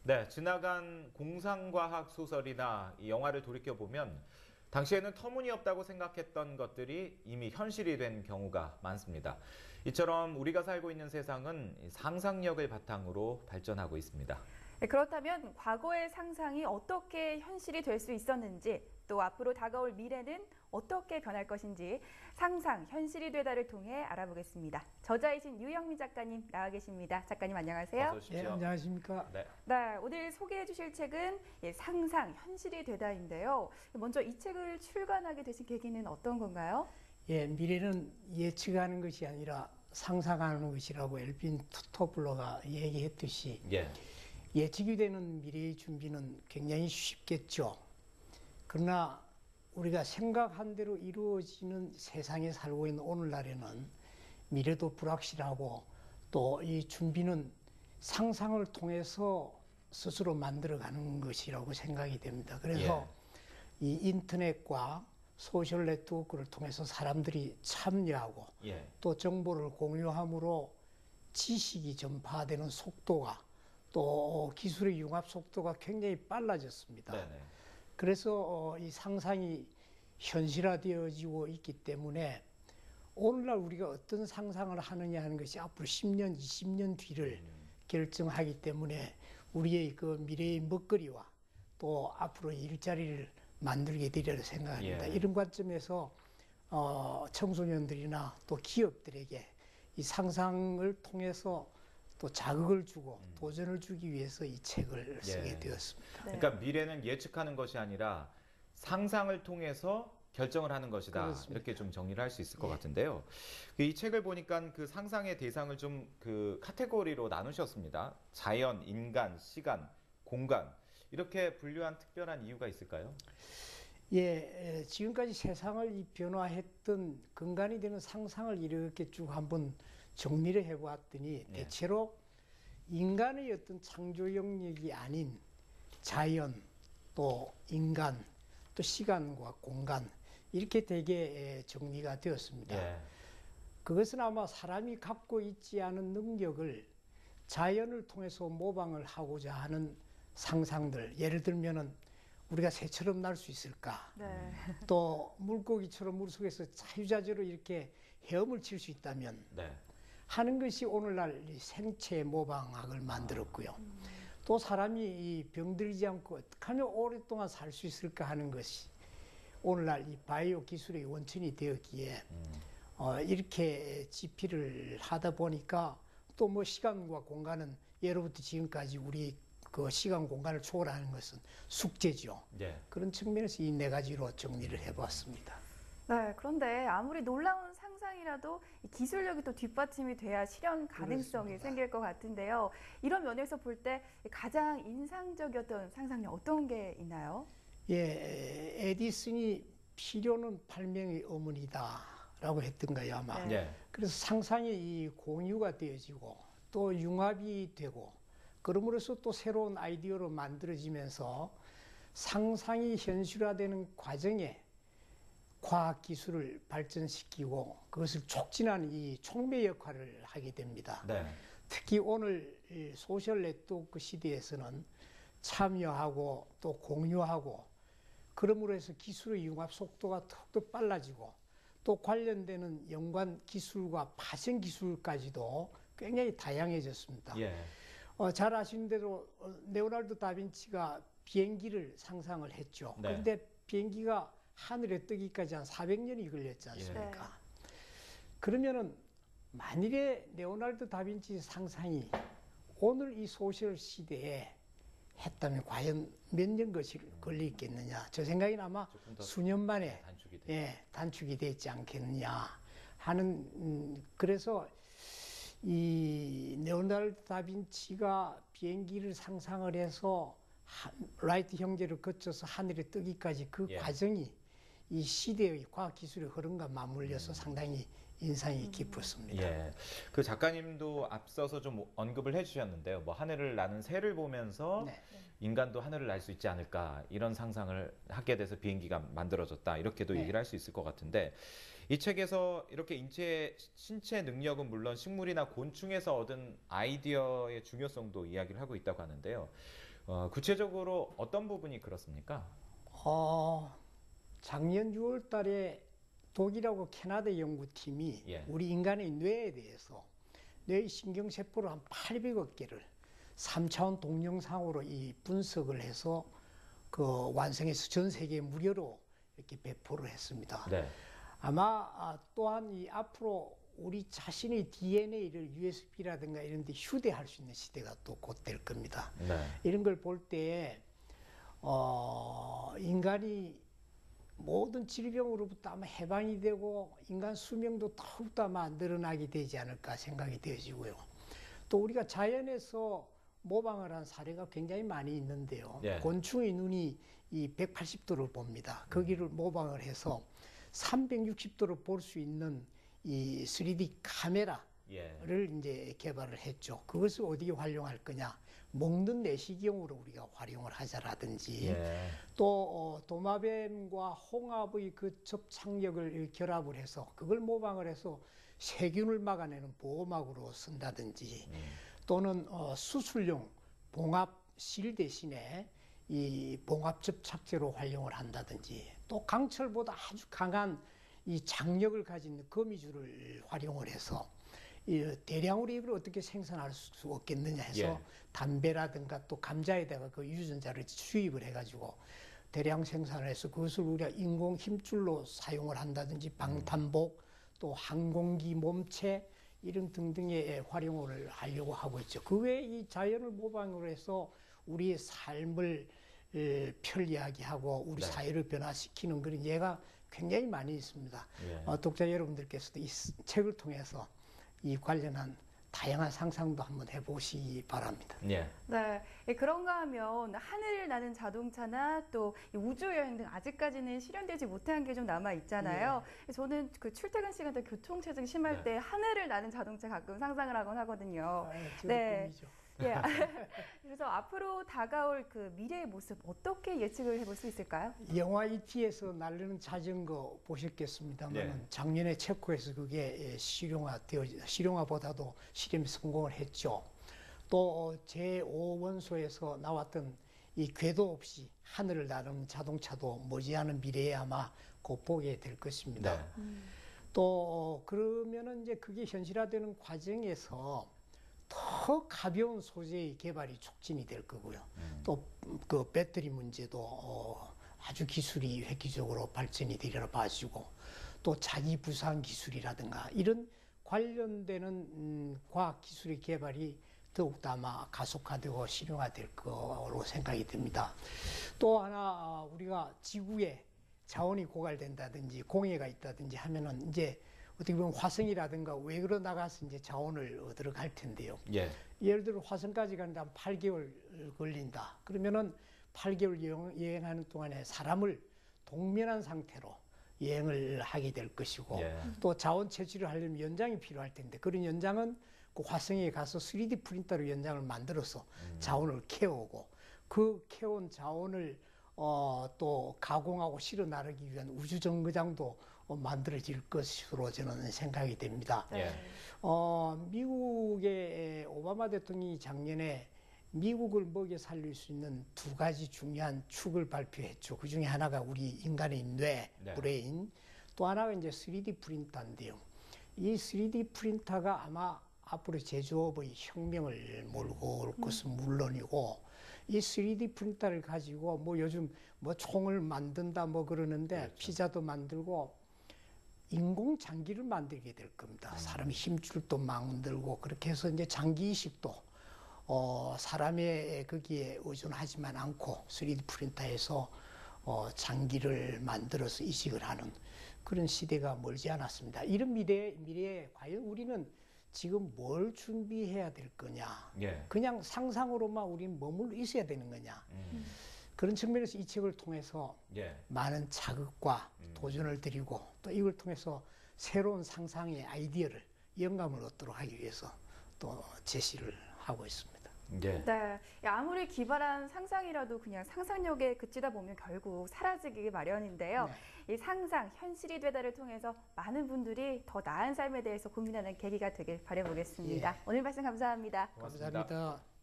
네, 지나간 공상과학 소설이나 이 영화를 돌이켜보면 당시에는 터무니없다고 생각했던 것들이 이미 현실이 된 경우가 많습니다. 이처럼 우리가 살고 있는 세상은 상상력을 바탕으로 발전하고 있습니다. 네, 그렇다면 과거의 상상이 어떻게 현실이 될 수 있었는지, 또 앞으로 다가올 미래는 어떻게 변할 것인지 상상, 현실이 되다를 통해 알아보겠습니다. 저자이신 유영민 작가님 나와 계십니다. 작가님 안녕하세요. 어서 오십시오. 네, 안녕하십니까. 네, 오늘 소개해 주실 책은 상상, 현실이 되다인데요. 먼저 이 책을 출간하게 되신 계기는 어떤 건가요? 예, 미래는 예측하는 것이 아니라 상상하는 것이라고 엘빈 토플러가 얘기했듯이 예측이 되는 미래의 준비는 굉장히 쉽겠죠. 그러나 우리가 생각한 대로 이루어지는 세상에 살고 있는 오늘날에는 미래도 불확실하고 또 이 준비는 상상을 통해서 스스로 만들어가는 것이라고 생각이 됩니다. 그래서 이 인터넷과 소셜 네트워크를 통해서 사람들이 참여하고 또 정보를 공유함으로 지식이 전파되는 속도가 또 기술의 융합 속도가 굉장히 빨라졌습니다. 그래서 이 상상이 현실화되어지고 있기 때문에 오늘날 우리가 어떤 상상을 하느냐 하는 것이 앞으로 10년, 20년 뒤를 결정하기 때문에 우리의 그 미래의 먹거리와 또 앞으로 일자리를 만들게 되리라 생각합니다. 이런 관점에서 청소년들이나 또 기업들에게 이 상상을 통해서 또 자극을 주고 도전을 주기 위해서 이 책을 쓰게 되었습니다. 그러니까 미래는 예측하는 것이 아니라 상상을 통해서 결정을 하는 것이다. 그렇습니다. 이렇게 좀 정리를 할 수 있을 것 같은데요. 이 책을 보니까 그 상상의 대상을 좀 그 카테고리로 나누셨습니다. 자연, 인간, 시간, 공간 이렇게 분류한 특별한 이유가 있을까요? 예, 지금까지 세상을 이 변화했던 근간이 되는 상상을 이렇게 쭉 한번 정리를 해보았더니 대체로 인간의 어떤 창조 영역이 아닌 자연, 또 인간, 또 시간과 공간 이렇게 되게 정리가 되었습니다. 그것은 아마 사람이 갖고 있지 않은 능력을 자연을 통해서 모방을 하고자 하는 상상들, 예를 들면은 우리가 새처럼 날 수 있을까? 또 물고기처럼 물속에서 자유자재로 이렇게 헤엄을 칠 수 있다면 하는 것이 오늘날 생체 모방학을 만들었고요. 또 사람이 이 병들지 않고 어떻게 하면 오랫동안 살 수 있을까 하는 것이 오늘날 이 바이오 기술의 원천이 되었기에 이렇게 집필을 하다 보니까 또 뭐 시간과 공간은 예로부터 지금까지 우리 그 시간 공간을 초월하는 것은 숙제죠. 그런 측면에서 이 네 가지로 정리를 해봤습니다. 네, 그런데 아무리 놀라운 상상이라도 기술력이 또 뒷받침이 돼야 실현 가능성이 그렇습니다. 생길 것 같은데요. 이런 면에서 볼 때 가장 인상적이었던 상상력 어떤 게 있나요? 예, 에디슨이 필요는 발명의 어머니다라고 했던가요, 아마. 그래서 상상이 이 공유가 되어지고 또 융합이 되고 그럼으로써 또 새로운 아이디어로 만들어지면서 상상이 현실화되는 과정에 과학기술을 발전시키고 그것을 촉진하는 이 촉매 역할을 하게 됩니다. 특히 오늘 이 소셜 네트워크 시대에서는 참여하고 또 공유하고 그러므로 해서 기술의 융합 속도가 더욱더 빨라지고 또 관련되는 연관 기술과 파생 기술까지도 굉장히 다양해졌습니다. 잘 아시는 대로 레오나르도 다빈치가 비행기를 상상을 했죠. 그런데 비행기가 하늘에 뜨기까지 한 400년이 걸렸지 않습니까? 그러면은 만일에 레오나르도 다빈치 상상이 오늘 이 소셜 시대에 했다면 과연 몇 년 것이 걸리겠느냐. 저 생각에는 아마 수년 만에 단축이 되지 않겠느냐 하는 그래서 이 레오나르도 다빈치가 비행기를 상상을 해서 라이트 형제를 거쳐서 하늘에 뜨기까지 그 과정이 이 시대의 과학기술의 흐름과 맞물려서 상당히 인상이 깊었습니다. 그 작가님도 앞서서 좀 언급을 해주셨는데요. 뭐 하늘을 나는 새를 보면서 인간도 하늘을 날 수 있지 않을까 이런 상상을 하게 돼서 비행기가 만들어졌다 이렇게도 얘기를 할 수 있을 것 같은데 이 책에서 이렇게 신체 능력은 물론 식물이나 곤충에서 얻은 아이디어의 중요성도 이야기를 하고 있다고 하는데요. 구체적으로 어떤 부분이 그렇습니까? 작년 6월 달에 독일하고 캐나다 연구팀이 예. 우리 인간의 뇌에 대해서 뇌의 신경세포를 한 800억 개를 3차원 동영상으로 이 분석을 해서 그 완성해서 전 세계 무료로 이렇게 배포를 했습니다. 네. 아마 또한 이 앞으로 우리 자신의 DNA를 USB라든가 이런 데 휴대할 수 있는 시대가 또 곧 될 겁니다. 네. 이런 걸 볼 때에 인간이 모든 질병으로부터 아마 해방이 되고 인간 수명도 더욱더 아마 늘어나게 되지 않을까 생각이 되어지고요. 또 우리가 자연에서 모방을 한 사례가 굉장히 많이 있는데요. 예. 곤충의 눈이 이 180도를 봅니다. 거기를 모방을 해서 360도를 볼 수 있는 이 3D 카메라를 예. 이제 개발을 했죠. 그것을 어디에 활용할 거냐? 먹는 내시경으로 우리가 활용을 하자라든지 예. 또 도마뱀과 홍합의 그 접착력을 결합을 해서 그걸 모방을 해서 세균을 막아내는 보호막으로 쓴다든지 또는 수술용 봉합실 대신에 이 봉합 접착제로 활용을 한다든지 또 강철보다 아주 강한 이 장력을 가진 거미줄을 활용을 해서 대량으로 이걸 어떻게 생산할 수 없겠느냐 해서 예. 담배라든가 또 감자에다가 그 유전자를 수입을 해가지고 대량 생산을 해서 그것을 우리가 인공 힘줄로 사용을 한다든지 방탄복 또 항공기 몸체 이런 등등의 활용을 하려고 하고 있죠. 그 외에 이 자연을 모방으로 해서 우리의 삶을 편리하게 하고 우리 네. 사회를 변화시키는 그런 예가 굉장히 많이 있습니다. 예. 독자 여러분들께서도 이 책을 통해서 이 관련한 다양한 상상도 한번 해보시기 바랍니다. 예. 네, 그런가 하면 하늘을 나는 자동차나 또 우주 여행 등 아직까지는 실현되지 못한 게 좀 남아 있잖아요. 저는 그 출퇴근 시간 때 교통체증 심할 네. 때 하늘을 나는 자동차 가끔 상상을 하곤 하거든요. 저도 네. 꿈이죠. 예. 그래서 앞으로 다가올 그 미래의 모습 어떻게 예측을 해볼 수 있을까요? 영화 이티에서 날르는 자전거 보셨겠습니다만 네. 작년에 체코에서 그게 실용화보다도 실험에 성공을 했죠. 또 제5원소에서 나왔던 이 궤도 없이 하늘을 나르는 자동차도 머지않은 미래에 아마 곧 보게 될 것입니다. 네. 또 그러면은 이제 그게 현실화되는 과정에서 더 가벼운 소재의 개발이 촉진이 될 거고요. 또 그 배터리 문제도 아주 기술이 획기적으로 발전이 되리라 봐지고 또 자기 부상 기술이라든가 이런 관련되는 과학 기술의 개발이 더욱더 아마 가속화되고 실용화될 거로 생각이 듭니다. 또 하나 우리가 지구에 자원이 고갈된다든지 공해가 있다든지 하면은 이제 어떻게 보면 화성이라든가 외곽으로 나가서 이제 자원을 얻으러 갈 텐데요. 예. 예를 들어 화성까지 가는데 한 8개월 걸린다. 그러면은 8개월 여행하는 동안에 사람을 동면한 상태로 여행을 하게 될 것이고 예. 또 자원 채취를 하려면 연장이 필요할 텐데 그런 연장은 그 화성에 가서 3D 프린터로 연장을 만들어서 자원을 캐오고 그 캐온 자원을 또 가공하고 실어 나르기 위한 우주 정거장도 만들어질 것으로 저는 생각이 됩니다. 예. 미국의 오바마 대통령이 작년에 미국을 먹여 살릴 수 있는 두 가지 중요한 축을 발표했죠. 그 중에 하나가 우리 인간의 뇌, 네. 브레인, 또 하나가 이제 3D 프린터인데요. 이 3D 프린터가 아마 앞으로 제조업의 혁명을 몰고 올 것은 물론이고 이 3D 프린터를 가지고 뭐 요즘 뭐 총을 만든다 뭐 그러는데 그렇죠. 피자도 만들고 인공 장기를 만들게 될 겁니다. 사람의 힘줄도 만들고 그렇게 해서 이제 장기 이식도 사람의 거기에 의존하지만 않고 3D 프린터에서 장기를 만들어서 이식을 하는 그런 시대가 멀지 않았습니다. 이런 미래에 과연 우리는 지금 뭘 준비해야 될 거냐? 예. 그냥 상상으로만 우리는 머물러 있어야 되는 거냐? 그런 측면에서 이 책을 통해서 예. 많은 자극과 도전을 드리고 또 이걸 통해서 새로운 상상의 아이디어를 영감을 얻도록 하기 위해서 또 제시를 하고 있습니다. 예. 네, 아무리 기발한 상상이라도 그냥 상상력에 그치다 보면 결국 사라지기 마련인데요. 네. 이 상상, 현실이 되다를 통해서 많은 분들이 더 나은 삶에 대해서 고민하는 계기가 되길 바라보겠습니다. 예. 오늘 말씀 감사합니다. 고맙습니다. 감사합니다.